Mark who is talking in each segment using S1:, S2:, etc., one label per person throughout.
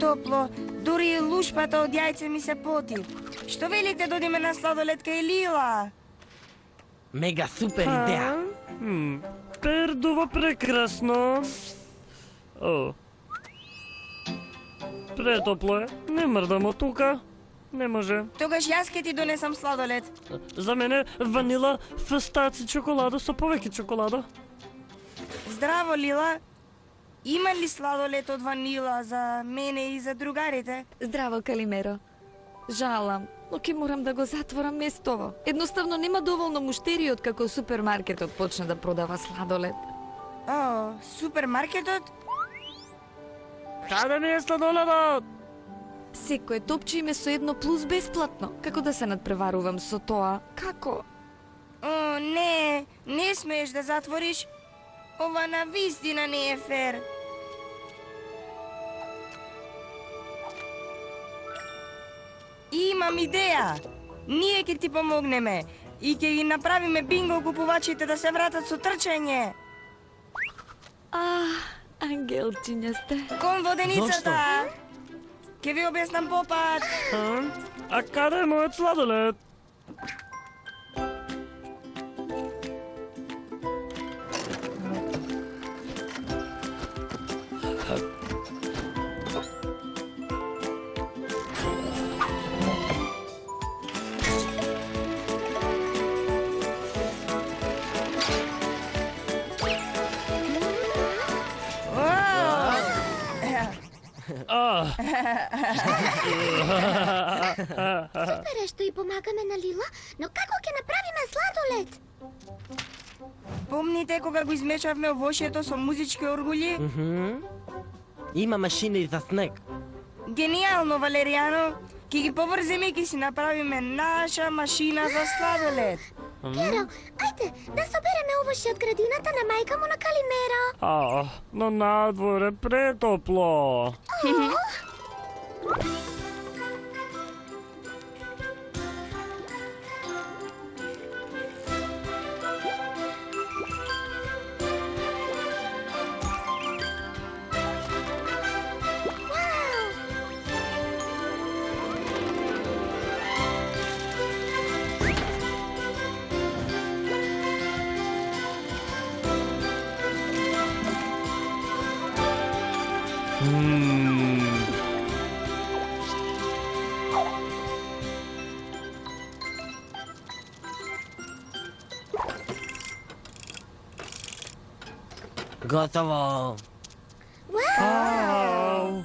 S1: топло, дури и лушпата од јајце ми се поти. Што велите да одиме на сладолед кај Лила?
S2: Мега супер идеја.
S3: Пердува прекрасно. О. Претопло е. Не мрдам од тука. Не може.
S1: Тогаш јас ке ти донесам сладолед.
S3: За мене ванила, фестаци, чоколада со повеќе чоколада.
S1: Здраво, Лила. Има ли сладолед од ванила за мене и за другарите?
S4: Здраво, Калимеро. Жалам, но ќе морам да го затворам местово. Едноставно нема доволно муштери од како супермаркетот почна да продава сладолед.
S1: О, супермаркетот?
S3: Каде ми е сладоледот?
S4: Секое топче име со едно плюс бесплатно. Како да се надпреварувам со тоа? Како?
S1: О, не смееш да затвориш. Ова навистина не е фер. Имам идеја. Ние ќе ти помогнеме и ќе ги направиме бинго купувачите да се вратат со трчање.
S4: Ангелчиња сте.
S1: Кон воденицата. Ќе ви објаснам попат.
S3: А каде е мојот сладолед?
S5: Супер е што и помагаме на Лила, но како ќе направиме сладолед?
S1: Помните кога го измешавме овошјето со музички оргуљи?
S2: Има машини за снег.
S1: Гениално, Валеријано. Ќе ги поврземе и ќе си направиме наша машина за сладолед.
S5: Керо, ајде, да собереме овошје од градината на мајка му на Калимеро.
S3: Но надвор е претопло.
S2: Готово.
S3: Ау.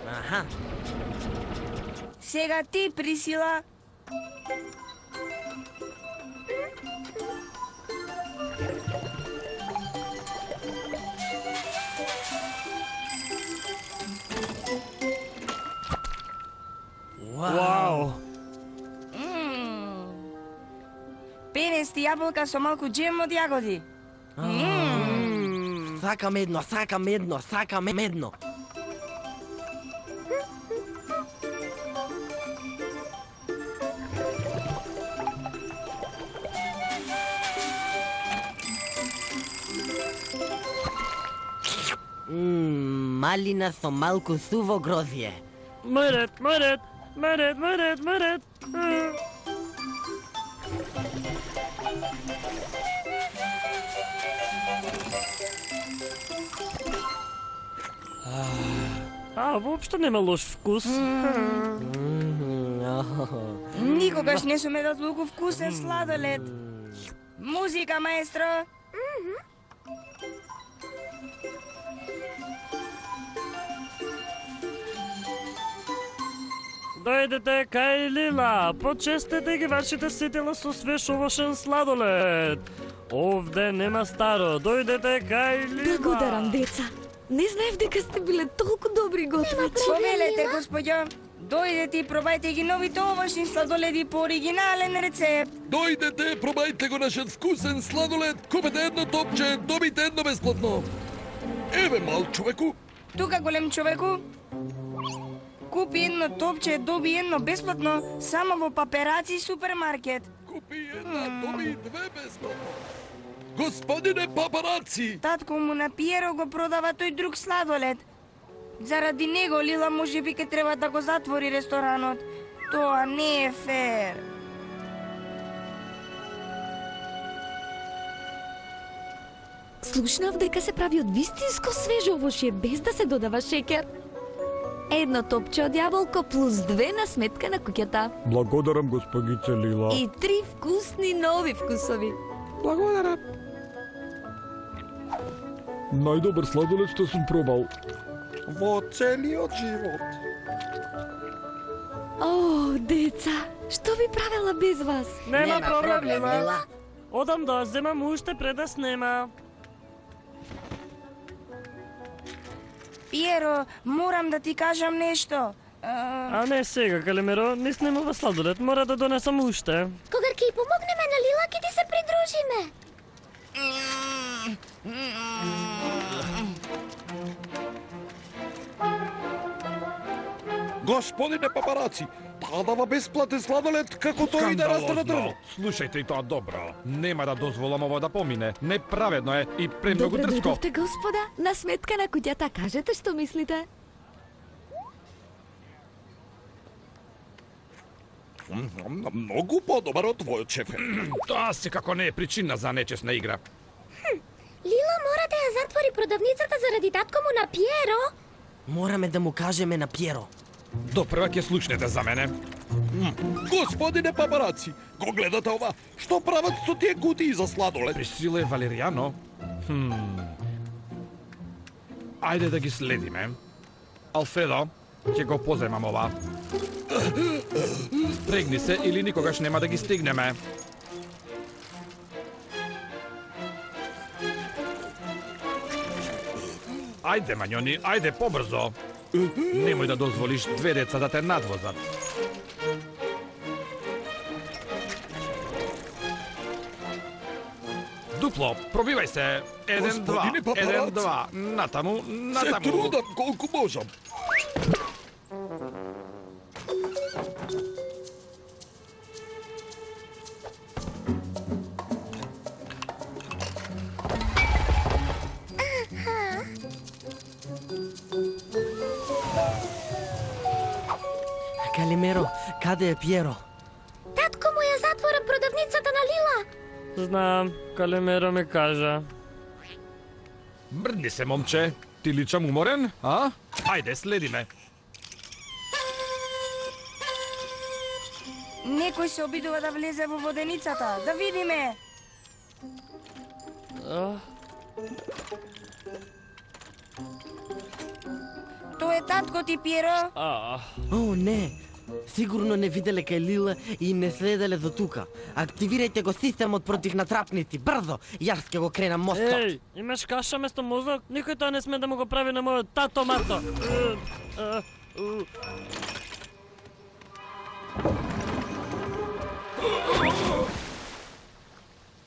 S2: Аха.
S1: Сега ти, Присила.
S3: Вау.
S1: Пенести јаболка со малку джем од јагоди.
S2: Сакам едно, сакам едно, сакам едно. Малина со малку суво грозје.
S3: Мојред. Воопшто нема лош вкус.
S1: Никогаш не сум едол толку вкусен сладолед. Музика, маестро.
S3: Дојдете кај Лила, почестете ги вашите сетила со свеж овошен сладолед. Овде нема старо, дојдете кај Лила.
S4: Благодарам, деца. Не знаев дека сте биле толку добри готвачи.
S1: Повелете, господјо. Дојдете и пробајте ги новите овошни сладоледи по оригинален рецепт.
S6: Дојдете, пробајте го нашиот вкусен сладолед. Купете едно топче, добите едно бесплатно. Еве, мал човеку.
S1: Тука, голем човеку. Купи едно топче, доби едно бесплатно, само во Папераци супермаркет.
S6: Купи една, доби две бесплатно. Господине папараци!
S1: Татко му на Пиеро го продава тој друг сладолед. Заради него Лила можеби ке треба да го затвори ресторанот. Тоа не е фер.
S4: Слушнав дека се прави од вистинско свежо овошје без да се додава шеќер. Едно топче од јаболко плюс 2 на сметка на куќата.
S7: Благодарам, господице Лила.
S4: И 3 вкусни нови вкусови.
S7: Благодарам. Најдобар сладолед што сум пробал.
S6: Во целиот живот.
S4: О, деца, што би правела без вас?
S3: Нема проблем, Лила. Одам да земам уште пред да снема.
S1: Пиеро, морам да ти кажам нешто.
S3: А не сега, Калемеро, не снимува сладолед, мора да донесам уште.
S5: Кога ќе и помогнеме на Лила, ќе ти се придружиме.
S6: Господине папараци, таа дава бесплатен сладолед како тој да расте на дрво.
S7: Слушајте и тоа добро. Нема да дозволам ово да помине. Неправедно е и премногу
S4: Добре
S7: дрско.
S4: дојдовте, господа. На сметка на куќата, кажете што мислите.
S6: Многу подобар од твојот шеф.
S7: Тоа секако не е причина за нечесна игра.
S5: Лила мора да ја затвори продавницата заради татко му на Пиеро.
S2: Мораме да му кажеме на Пиеро.
S7: Допрва ќе слушнете за мене.
S6: Господине папараци, го гледате ова? Што прават со тие кутии за сладолед?
S7: Присиле Валеријано. Ајде да ги следиме. Алфредо, ќе го поземам ова. Спрегни се или никогаш нема да ги стигнеме. Ајде, мањони, ајде побрзо. Немој да дозволиш две деца да те надвозат. Дупло, пробивај се. 1, 2,
S6: Господине папараци.
S7: 1, 2. Натаму,
S6: Се
S7: натаму.
S6: трудам колку можам.
S2: Калимеро, каде е Пиеро?
S5: Татко му ја затвора продавницата на Лила.
S3: Знам, Калемеро ми кажа.
S7: Мрдни се, момче. Ти личам уморен, а? Ајде, следи ме.
S1: Некој се обидува да влезе во воденицата. Да видиме. Тоа е татко ти, Пиеро.
S2: О, не! Сигурно не виделе кај Лила и не следеле до тука. Активирајте го системот против натрапници, брзо! Јас ќе го кренам мостот.
S3: Еј, имаш каша место мозок? Никој тоа не сме да му го прави на мојот тато мато.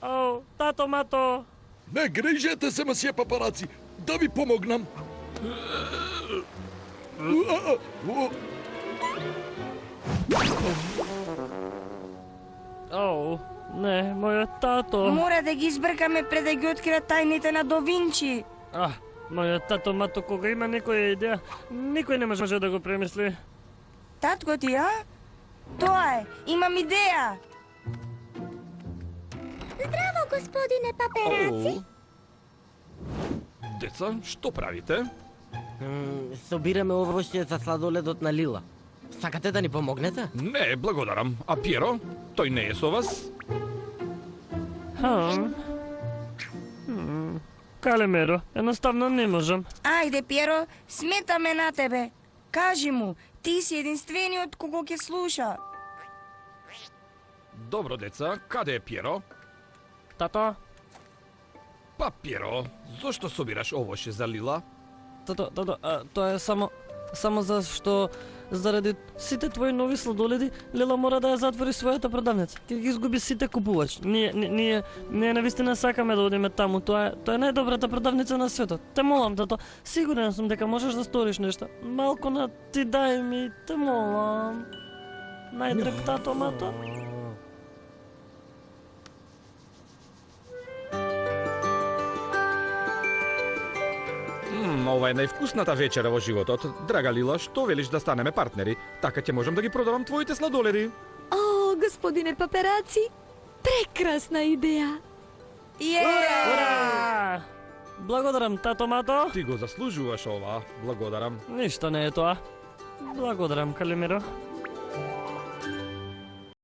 S3: Ау, тато мато.
S6: Не грижете се, масија папараци, да ви помогнам.
S3: Ау, не, мојот тато.
S1: Мора да ги избркаме пред да ги откриат тајните на До Винчи.
S3: Мојот тато мато кога има некоја идеја, никој не може да го премисли.
S1: Татко ти, а? Тоа е, имам идеја.
S5: Здраво, господине папараци.
S7: Деца, што правите?
S2: Собираме овошје за сладоледот на Лила. Сакате да ни помогнете?
S7: Не, благодарам. А Пиеро? Тој не е со вас?
S3: Калемеро, едноставно не можам.
S1: Ајде, Пиеро, сметаме на тебе. Кажи му, ти си единствениот кого ќе слуша.
S7: Добро, деца, каде е Пиеро?
S3: Тато,
S7: Па, Пиеро, зошто собираш овоше за Лила?
S3: тато, тоа е само за што заради сите твои нови сладоледи, Лила мора да ја затвори својата продавница. Ќе ги изгуби сите купувачи. Ние навистина сакаме да одиме таму. Тоа е најдобрата продавница на светот. Те молам, тато, сигурен сум дека можеш да сториш нешто. Малку на ти дај ми, те молам. Најдраг тато мато.
S7: ова е највкусната вечера во животот. Драга Лила, што велиш да станеме партнери? Така ќе можам да ги продавам твоите сладоледи.
S4: О, господине Папераци, прекрасна идеја.
S3: Ура! Благодарам, тато Мато.
S7: Ти го заслужуваш ова. Благодарам.
S3: Ништо не е тоа. Благодарам, Калимиро.